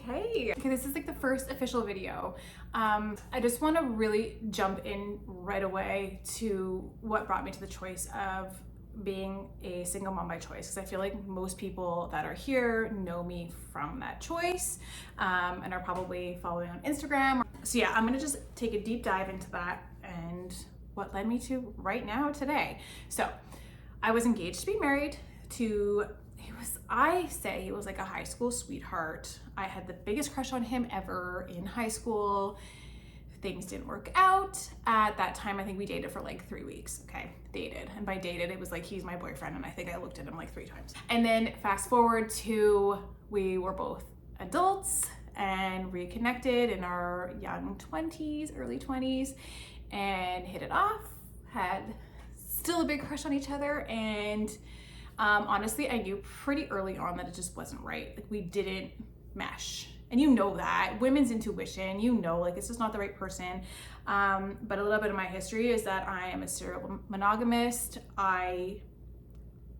Okay, this is like the first official video. I just want to really jump in right away to what brought me to the choice of being a single mom by choice, because I feel like most people that are here know me from that choice and are probably following on Instagram. So yeah, I'm gonna just take a deep dive into that and what led me to right now today. So I was engaged to be married to, he was like a high school sweetheart. I had the biggest crush on him ever in high school. Things didn't work out. At that time, I think we dated for like 3 weeks, okay? Dated. And by dated, it was like he's my boyfriend, and I think I looked at him like 3 times. And then fast forward to we were both adults and reconnected in our young 20s, early 20s, and hit it off, had still a big crush on each other, and honestly, I knew pretty early on that it just wasn't right. Like, we didn't mesh. And you know that. Women's intuition, you know, like, it's just not the right person. But a little bit of my history is that I am a serial monogamist. I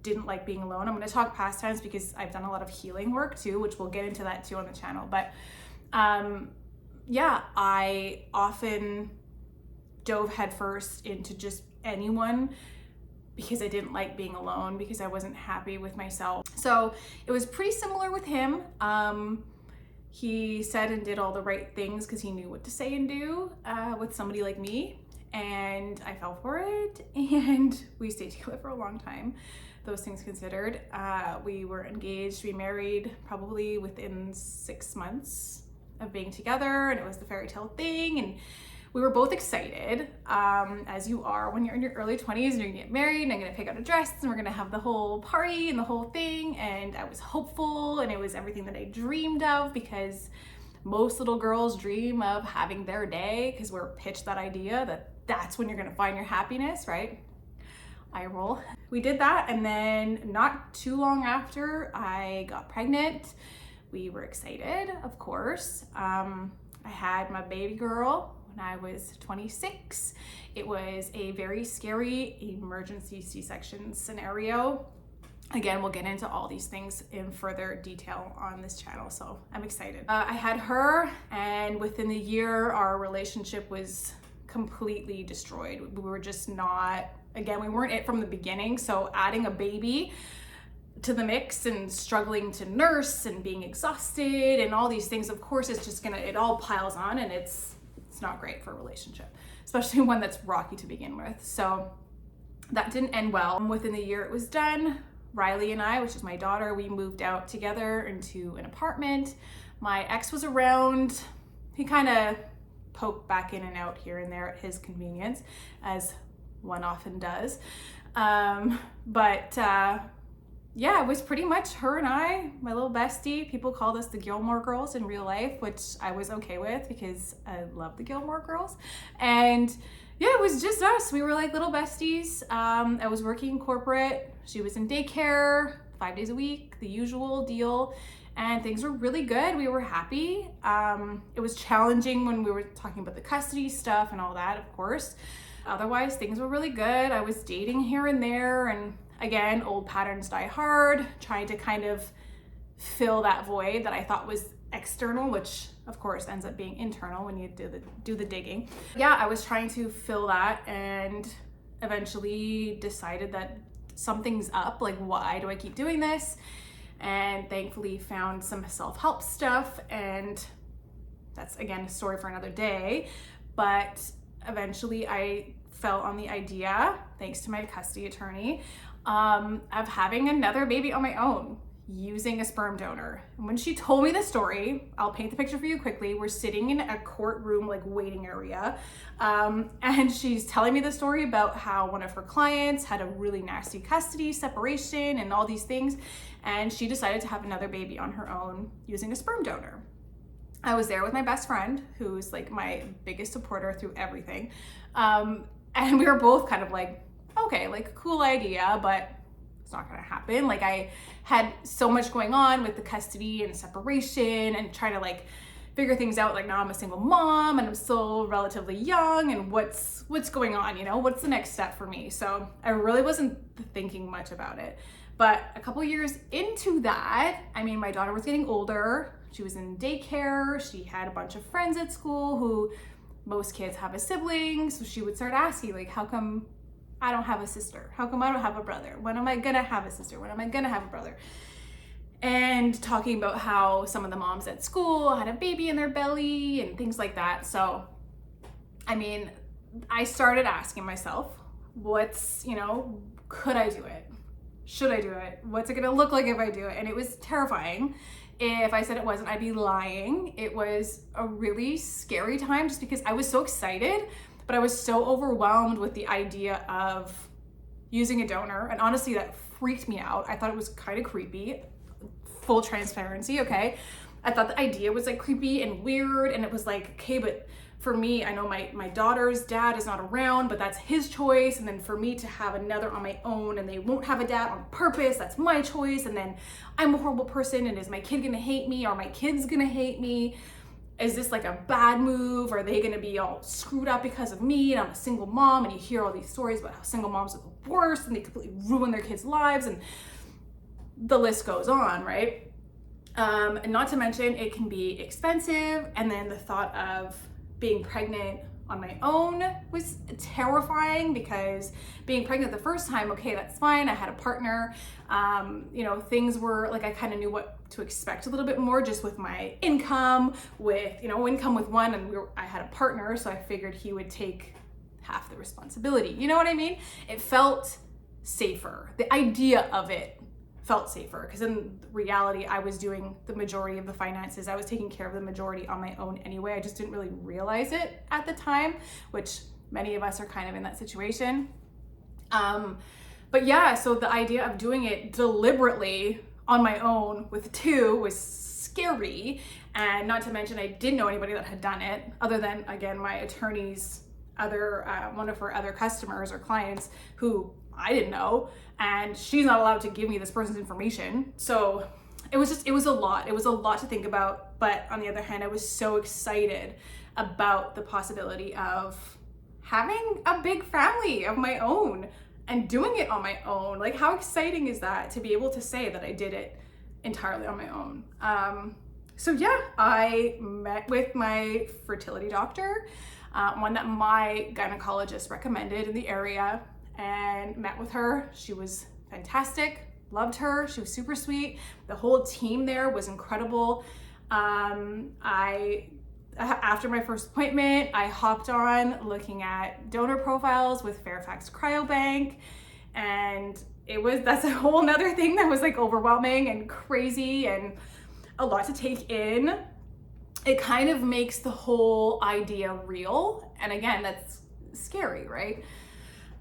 didn't like being alone. I'm going to talk past tense because I've done a lot of healing work too, which we'll get into that too on the channel. But yeah, I often dove headfirst into just anyone because I didn't like being alone, because I wasn't happy with myself. So it was pretty similar with him. He said and did all the right things because he knew what to say and do with somebody like me, and I fell for it, and we stayed together for a long time, those things considered. We were engaged, we married probably within 6 months of being together, and it was the fairy tale thing, and we were both excited, as you are when you're in your early 20s and you're gonna get married and I'm gonna pick out a dress and we're gonna have the whole party and the whole thing. And I was hopeful, and it was everything that I dreamed of, because most little girls dream of having their day, because we're pitched that idea that that's when you're gonna find your happiness, right? I roll. We did that, and then not too long after I got pregnant. We were excited, of course. I had my baby girl when I was 26. It was a very scary emergency C-section scenario. Again, we'll get into all these things in further detail on this channel, so I'm excited. I had her, and within the year, our relationship was completely destroyed. We were just not, again, we weren't it from the beginning, so adding a baby to the mix and struggling to nurse and being exhausted and all these things, of course, it's just it all piles on, and it's not great for a relationship, especially one that's rocky to begin with. So that didn't end well. Within the year it was done, Riley and I, which is my daughter, we moved out together into an apartment. My ex was around. He kind of poked back in and out here and there at his convenience, as one often does. Yeah, it was pretty much her and I, my little bestie. People called us the Gilmore Girls in real life, which I was okay with because I love the Gilmore Girls. And yeah, it was just us. We were like little besties. I was working corporate. She was in daycare 5 days a week, the usual deal. And things were really good. We were happy. It was challenging when we were talking about the custody stuff and all that, of course. Otherwise, things were really good. I was dating here and there, and again, old patterns die hard, trying to kind of fill that void that I thought was external, which of course ends up being internal when you do the digging. Yeah, I was trying to fill that, and eventually decided that something's up. Like, why do I keep doing this? And thankfully found some self-help stuff, and that's again a story for another day. But eventually I fell on the idea, thanks to my custody attorney, of having another baby on my own using a sperm donor. And when she told me the story, I'll paint the picture for you quickly. We're sitting in a courtroom, like, waiting area, and she's telling me the story about how one of her clients had a really nasty custody separation and all these things, and she decided to have another baby on her own using a sperm donor. I was there with my best friend, who's like my biggest supporter through everything, and we were both kind of like, okay, like, cool idea, but it's not gonna happen. Like, I had so much going on with the custody and separation and trying to like figure things out. Like, now I'm a single mom and I'm still relatively young, and what's going on, you know, what's the next step for me? So I really wasn't thinking much about it. But a couple years into that, I mean, my daughter was getting older. She was in daycare. She had a bunch of friends at school who most kids have a sibling. So she would start asking, like, how come I don't have a sister? How come I don't have a brother? When am I gonna have a sister? When am I gonna have a brother? And talking about how some of the moms at school had a baby in their belly and things like that. So, I mean, I started asking myself, what's, you know, could I do it? Should I do it? What's it gonna look like if I do it? And it was terrifying. If I said it wasn't, I'd be lying. It was a really scary time just because I was so excited, but I was so overwhelmed with the idea of using a donor. And honestly, that freaked me out. I thought it was kind of creepy. Full transparency, okay? I thought the idea was like creepy and weird, and it was like, okay, but for me, I know my daughter's dad is not around, but that's his choice. And then for me to have another on my own and they won't have a dad on purpose, that's my choice. And then I'm a horrible person, and is my kid gonna hate me? Are my kids gonna hate me? Is this like a bad move? Are they gonna be all screwed up because of me? And I'm a single mom, and you hear all these stories about how single moms are the worst and they completely ruin their kids' lives, and the list goes on, right? And not to mention, it can be expensive. And then the thought of being pregnant on my own was terrifying, because being pregnant the first time, okay, that's fine. I had a partner. You know, things were like, I kind of knew what to expect a little bit more just with my income, with, you know, income with one, and I had a partner, so I figured he would take half the responsibility. You know what I mean? It felt safer. The idea of it felt safer, because in reality, I was doing the majority of the finances. I was taking care of the majority on my own anyway. I just didn't really realize it at the time, which many of us are kind of in that situation. But yeah, so the idea of doing it deliberately on my own with two was scary. And not to mention, I didn't know anybody that had done it other than, again, my attorney's one of her other customers or clients who I didn't know, and she's not allowed to give me this person's information. So it was a lot. It was a lot to think about. But on the other hand, I was so excited about the possibility of having a big family of my own and doing it on my own. Like, how exciting is that to be able to say that I did it entirely on my own? So yeah, I met with my fertility doctor, one that my gynecologist recommended in the area, and met with her. She was fantastic, loved her. She was super sweet. The whole team there was incredible. After my first appointment, I hopped on looking at donor profiles with Fairfax Cryobank, and that's a whole nother thing that was like overwhelming and crazy and a lot to take in. It kind of makes the whole idea real. And again, that's scary, right?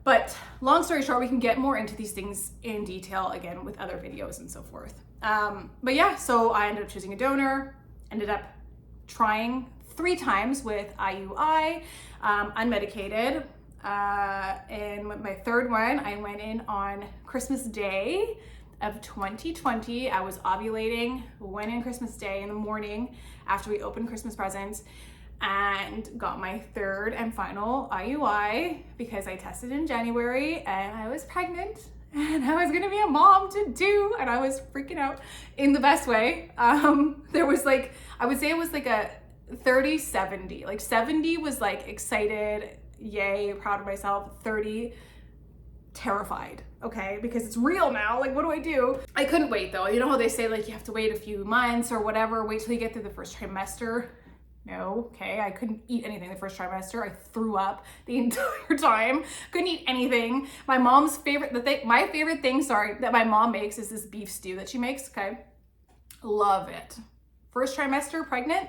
But long story short, we can get more into these things in detail again with other videos and so forth. But yeah, so I ended up choosing a donor, ended up trying 3 times with IUI, unmedicated. And with my third one, I went in on Christmas Day of 2020. I was ovulating, went in Christmas Day in the morning after we opened Christmas presents, and got my third and final IUI because I tested in January and I was pregnant and I was gonna be a mom to do, and I was freaking out in the best way. There was like, I would say it was like a 30-70. Like 70 was like excited, yay, proud of myself. 30, terrified, okay, because it's real now. Like, what do I do? I couldn't wait though. You know how they say like you have to wait a few months or whatever, wait till you get through the first trimester? No, okay, I couldn't eat anything the first trimester. I threw up the entire time. Couldn't eat anything. My mom's favorite, my favorite thing, that my mom makes is this beef stew that she makes, okay? Love it. First trimester, pregnant,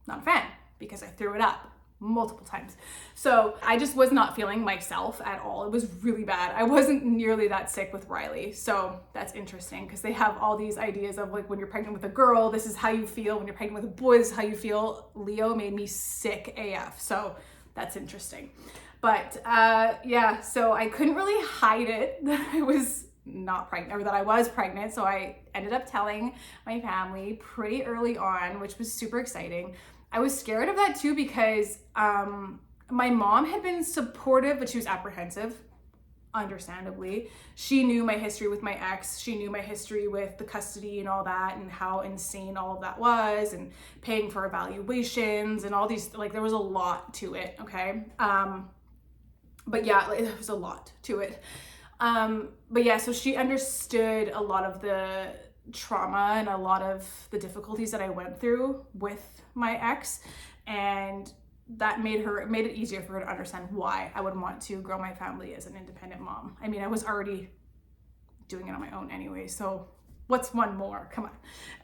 not a fan because I threw it up multiple times. So I just was not feeling myself at all. It was really bad. I wasn't nearly that sick with Riley. So that's interesting because they have all these ideas of like, when you're pregnant with a girl, this is how you feel. When you're pregnant with a boy, this is how you feel. Leo made me sick AF. So that's interesting. But yeah, so I couldn't really hide it that I was not pregnant, or that I was pregnant. So I ended up telling my family pretty early on, which was super exciting. I was scared of that too because my mom had been supportive, but she was apprehensive. understandably. She knew my history with my ex. She knew my history with the custody and all that, and how insane all of that was, and paying for evaluations and all these, like, there was a lot to it, okay? But yeah, like, there was a lot to it. But yeah, so she understood a lot of the trauma and a lot of the difficulties that I went through with my ex, and that made it easier for her to understand why I would want to grow my family as an independent mom. I mean, I was already doing it on my own anyway, so what's one more? Come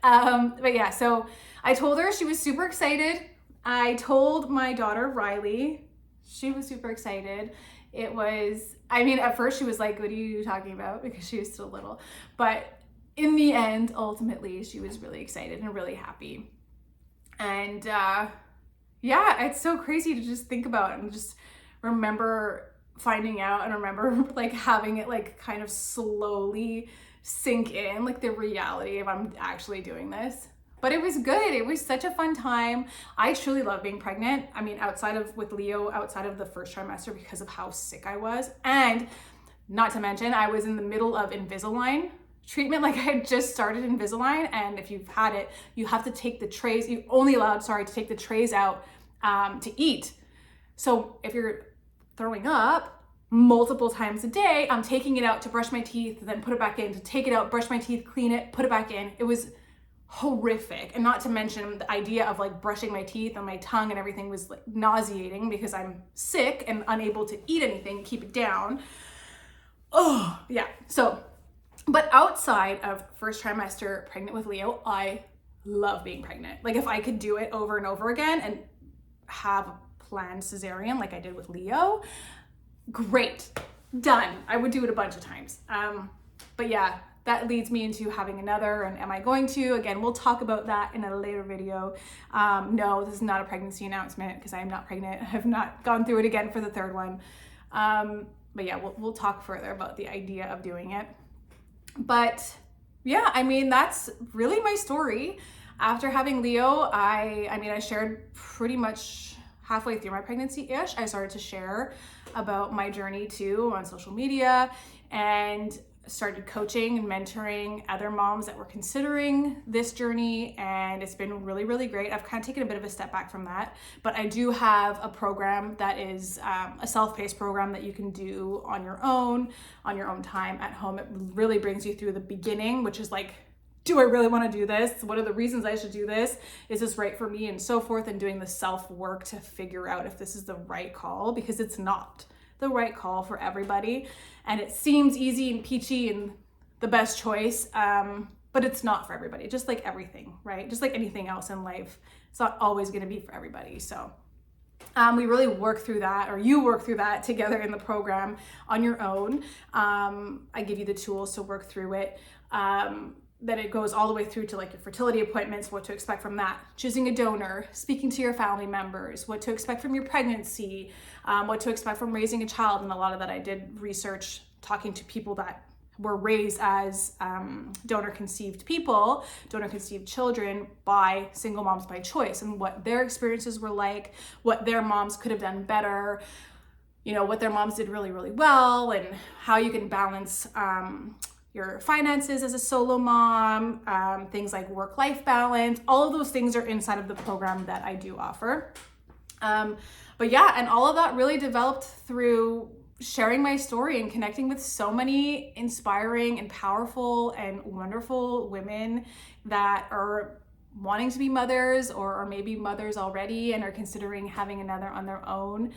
on. But yeah, so I told her, she was super excited. I told my daughter, Riley, she was super excited. It was, I mean, at first she was like, what are you talking about? Because she was still little. But in the end, ultimately, she was really excited and really happy. And yeah, it's so crazy to just think about and just remember finding out, and remember like having it like kind of slowly sink in, like the reality of I'm actually doing this. But it was good. It was such a fun time. I truly love being pregnant. I mean, outside of with Leo, outside of the first trimester, because of how sick I was. And not to mention, I was in the middle of Invisalign treatment. Like, I had just started Invisalign, and if you've had it, you have to take the trays, you're only allowed, to take the trays out to eat. So if you're throwing up multiple times a day, I'm taking it out to brush my teeth, then put it back in, to take it out, brush my teeth, clean it, put it back in. It was horrific. And not to mention the idea of like brushing my teeth and my tongue and everything was like nauseating, because I'm sick and unable to eat anything, keep it down. Oh yeah. So, but outside of first trimester pregnant with Leo, I love being pregnant. Like, if I could do it over and over again and have a planned cesarean like I did with Leo, great, done. I would do it a bunch of times. But yeah, that leads me into having another, and am I going to? Again, we'll talk about that in a later video. No, this is not a pregnancy announcement, because I am not pregnant. I have not gone through it again for the third one. But yeah, we'll talk further about the idea of doing it. But yeah, I mean, that's really my story. After having Leo, I shared pretty much halfway through my pregnancy-ish. I started to share about my journey too on social media, and started coaching and mentoring other moms that were considering this journey, and it's been really, really great. I've kind of taken a bit of a step back from that, but I do have a program that is a self-paced program that you can do on your own time at home. It really brings you through the beginning, which is like, do I really want to do this? What are the reasons I should do this? Is this right for me? And so forth, and doing the self-work to figure out if this is the right call, because it's not the right call for everybody. And it seems easy and peachy and the best choice, but it's not for everybody, just like everything, right? Just like anything else in life, it's not always going to be for everybody. So we really work through that, or you work through that together in the program on your own. I give you the tools to work through it. That it goes all the way through to like your fertility appointments, what to expect from that, choosing a donor, speaking to your family members, what to expect from your pregnancy, what to expect from raising a child. And a lot of that I did research, talking to people that were raised as donor conceived children by single moms by choice, and what their experiences were like, what their moms could have done better, you know, what their moms did really, really well, and how you can balance your finances as a solo mom, things like work-life balance. All of those things are inside of the program that I do offer. But yeah, and all of that really developed through sharing my story and connecting with so many inspiring and powerful and wonderful women that are wanting to be mothers, or are maybe mothers already and are considering having another on their own.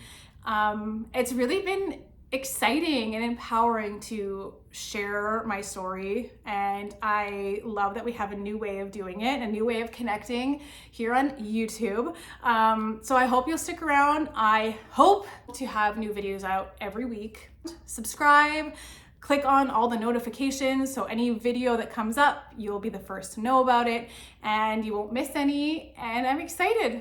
It's really been exciting and empowering to share my story, and I love that we have a new way of doing it, a new way of connecting here on YouTube. So I hope you'll stick around. I hope to have new videos out every week. Subscribe, click on all the notifications, so any video that comes up, you'll be the first to know about it and you won't miss any, and I'm excited.